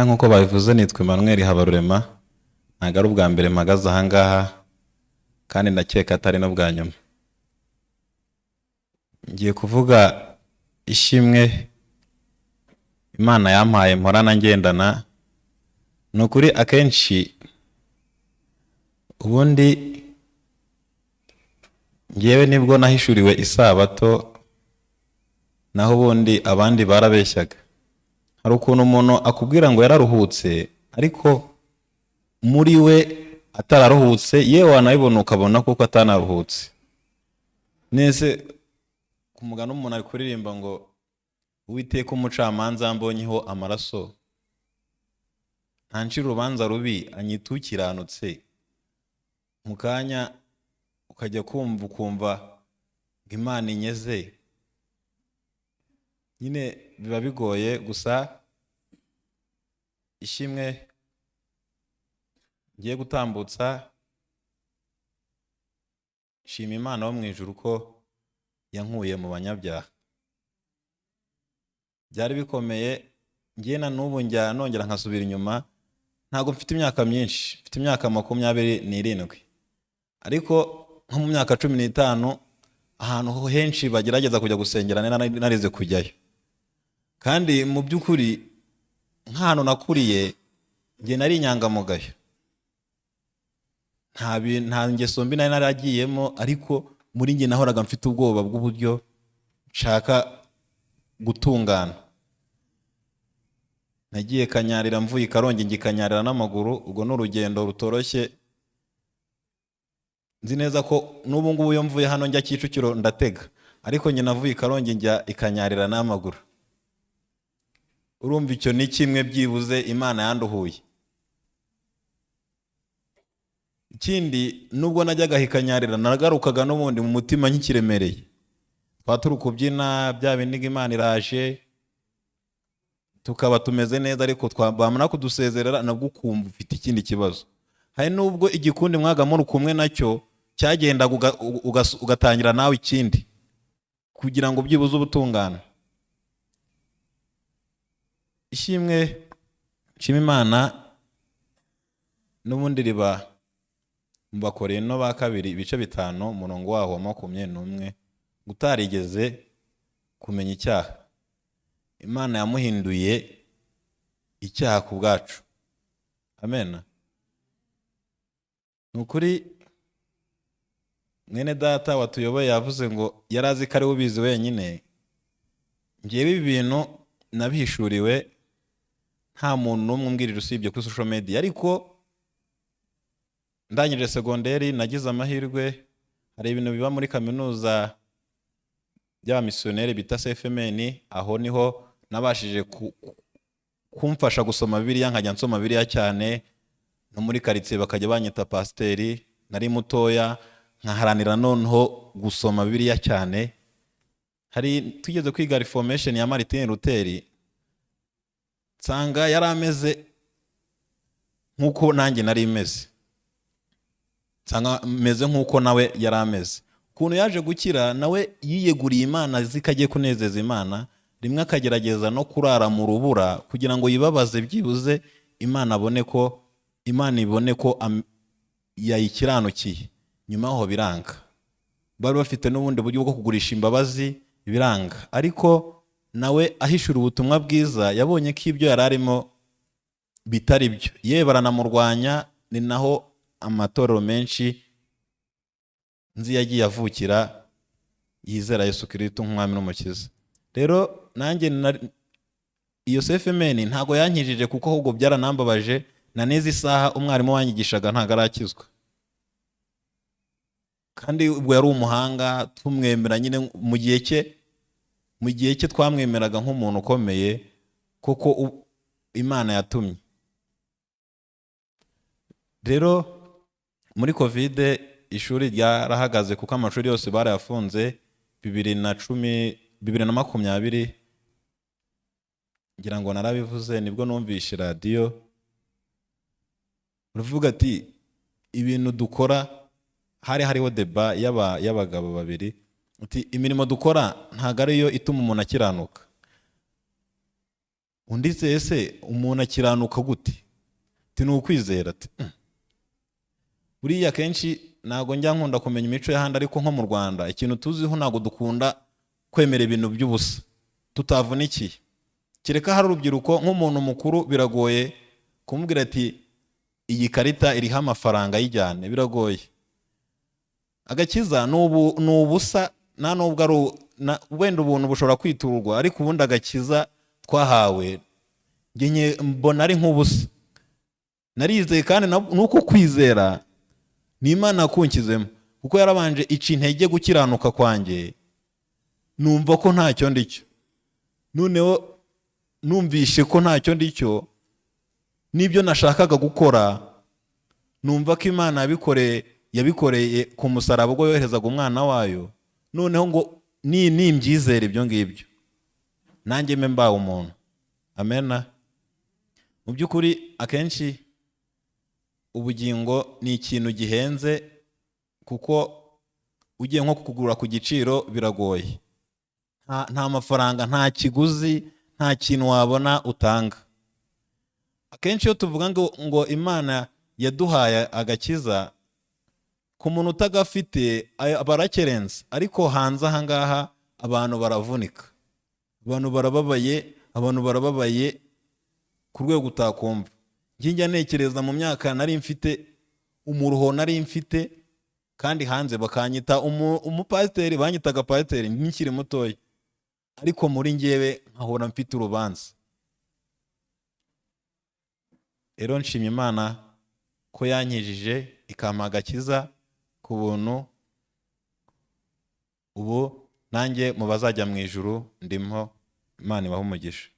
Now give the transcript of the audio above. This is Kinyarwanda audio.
amazina nk'uko babivuze nitwa Emmanuel Habarurema, ntabwo ari ubwa mbere mpagaze ahangaha kandi ndakeka atari no bwa nyuma. Ngiye kuvuga ishimwe Imana yampaye mporana ngendana. Ni ukuri akenshi ubundi ngewe nibwo nahishuriwe isabato, naho ubundi abandi barabeshyaga. Hari ukuntu umuntu akubwira ngo yararuhutse ariko muri we atararuhutse, yewe wanabibona ukabona kuko atanaruhutse. Nese ku mugani umuntu ari kuririmba ngo Uwiteka umucamanza mbonyeho amaraso, ntancira urubanza rubi anyitukiranutse. Mu kanya ukajya ukumva ngo Imana inyeze. Nyine biba bigoye, gusa ishimwe ngiye gutambutsa, shima Imana wo mu ijuru ko yankuye mu banyabyaha. Byari bikomeye, ngiye na n'ubu njya nongera nkasubira inyuma. Ntabwo mfite imyaka myinshi, mfite imyaka 27, ariko nko mu myaka 15 ahantu henshi bagerageza kujya gusengera narize kujyayo. Kandi mu by'ukuri nk'ahantu nakuriye ngiye nari inyangamugayo, nta ngeso mbi nari naragiyemo, ariko muri nge nahoraga mfite ubwoba bw'uburyo nshaka gutungana. Nagiye kanyarira mvuye Karongi ngikanyarira n'amaguru, ubwo n'urugendo rutoroshye. Nzi neza ko n'ubu ngubu iyo mvuye hano njya Kicukiro ndatega, ariko njye navuye Karongi njya ikanyarira n'amaguru. Urumva icyo ni kimwe byibuze Imana yanduhuye. Ikindi, nubwo najyaga hikanyarira nagarukaga n'ubundi mu mutima nkikiremereye. Twaturi kubyina bya bindi Imana iraje, tukaba tumeze neza, ariko twabamana kudusezerera nabwo ukumva ufite ikindi kibazo. Hari nubwo igikundi mwaga muri kumwe nacyo cyagenda ugatangira nawe ikindi kugira ngo byibuze ubutungana. Ishimwe nshima Imana n'ubundi riba mu Bakorino ba kabiri ibice 5 umurongo waho wa 21, utarigeze kumenya icyaha Imana yamuhinduye icyaha ku bwacu. Amen. Nukuri mwene data watuyoboye yavuze ngo yarazi ko ari ubizi wenyine. Ngewe ibi bintu nabihishuriwe nta muntu n'umwe umbwirira usibye kuri social media, ariko ndangije segonderi nagize amahirwe, hari ibintu biba muri kaminuza y'abamisiyoneri bita CFMN, aho niho nabashije kumfasha gusoma Bibiliya, nkajya nsoma Bibiliya cyane. No muri quartier bakajya banyita pasiteri, nari mutoya nkaharanira noneho gusoma Bibiliya cyane. Hari tugeze kwiga reformation ya Martin Luther, nsanga yari ameze nk'uko nanjye nari meze, nsanga meze nk'uko nawe yari ameze. Ukuntu yaje gukira, nawe yiyeguriye Imana zikagiye kunezeza Imana, rimwe akagerageza no kurara mu rubura kugira ngo yibabaze byibuze Imana ibone ko yayikiranukiye. Nyuma aho biranga, bari bafite n'ubundi buryo bwo kugurisha imbabazi, biranga. Ariko nawe ahishura ubutumwa bwiza, yabonye ko ibyo yari arimo bitari byo, yewe baranamurwanya. Ni naho amatorero menshi nzi yagiye avukira yizera Yesu Kristo nk'umwami n'umukiza. Rero nanjye iyo CFMN ntago yankijije, kuko ahubwo byaranambabaje. Na neza isaha umwarimu wanyigishaga ntago arakizwa, kandi ubwo yari umuhanga, tumwemera nyine mu gihe cye twamwemeraga nk'umuntu ukomeye kuko Imana yatumye. Rero muri Covid ishuri ryarahagaze kuko amashuri yose barayafunze. 2020 ngira ngo narabivuze, nibwo numvishe radio ruvuga ati ibintu dukora, hariho deba y'abagabo babiri, ati imirimo dukora ntago ariyo ituma umuntu akiranuka. undi ese umuntu akiranuka gute? Ati ni ukwizera. Ati buriya kenshi ntago njya nkunda kumenya imico y'ahandi, ariko nko mu Rwanda ikintu tuziho ntago dukunda kwemera ibintu by'ubusa tutavunikiye. Kereka hari urubyiruko, nk'umuntu mukuru biragoye kumubwira ati iyi karita iriho amafaranga y'ijyane, biragoye. Agakiza ni ubusa, nta nubwo ari wenda ubuntu bushobora kwiturwa, ariko ubundi agakiza twahawe njye mbona ari nk'ubusa. Narizeye kandi nuko kwizera ni Imana yakunkizemo, kuko yarabanje ica intege gukiranuka kwanjye, numva ko ntacyo ndicyo. Noneho numvishe ko ntacyo ndicyo, n'ibyo nashakaga gukora numva ko Imana yabikoreye ku musaraba ubwo yoherezaga umwana wayo. Noneho ngo nimbyizere ibyo ngibyo, nanjye mbe mbaye umuntu. Amena. Mu by'ukuri akenshi ubugingo ni ikintu gihenze, kuko ugiye nko kugura ku giciro biragoye. Nta mafaranga, nta kiguzi, nta kintu wabona utanga. Akenshi iyo tuvuga ngo Imana yaduhaye agakiza, ku muntu utagafite barakerenza, ariko hanze aha ngaha abantu baravunika, abantu barababaye ku rwego utakumva. Njya ntekereza mu myaka nari mfite, umuruho nari mfite, kandi hanze bakanyita umupasiteri, banyitaga pasiteri nkiri mutoya, ariko muri njyewe nkahora mfite urubanza. Rero nshimye Imana ko yankijije ikampa agakiza ku buntu. Ubu nanjye mu bazajya mu ijuru ndimo. Imana ibahe umugisha.